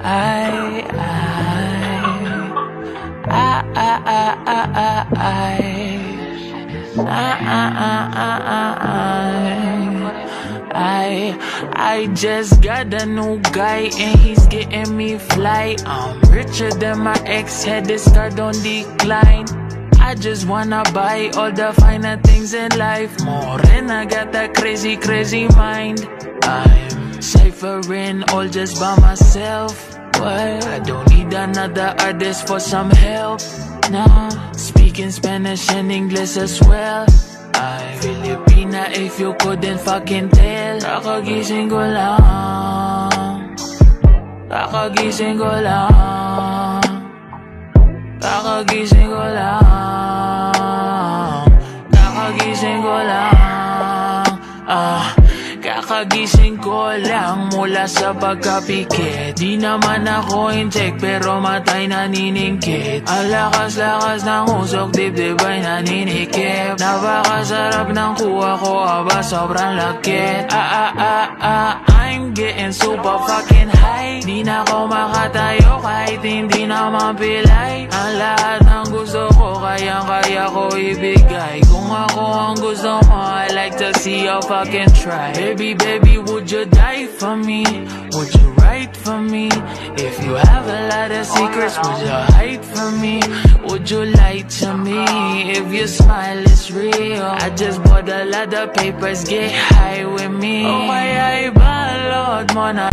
I, I just got a new guy and he's getting me fly. I'm richer than my ex, had this card on decline. I just wanna buy all the finer things in life more, and I got that crazy, crazy mind. I'm ciphering all just by myself. What? I don't need another artist for some help. Nah, speaking Spanish and English as well. I'm Filipina if you couldn't fucking tell. Kakagising ko lang. Kakagising ko lang. Kakagising ko lang. Kakagising ko lang. Kakagising ko lang mula sa pagkapikit. Di naman ako incheck pero matay naniningkit. Ang lakas-lakas ng usok, dibdib ay naninikip. Napakasarap ng kuha ko, aba sobrang lakit. I'm getting super fucking high. Di na ako makatayo kahit hindi naman pilay. Ang lahat ng gusto ko, kayang-kaya ko ibigay. Kung ako ang gusto mo, I like to see you fucking try. Baby, baby, would you die for me? Would you write for me? If you have a lot of secrets, would you hide from me? Would you lie to me? If your smile is real, I just bought a lot of papers, get high with me. Oh, ay, balot mo na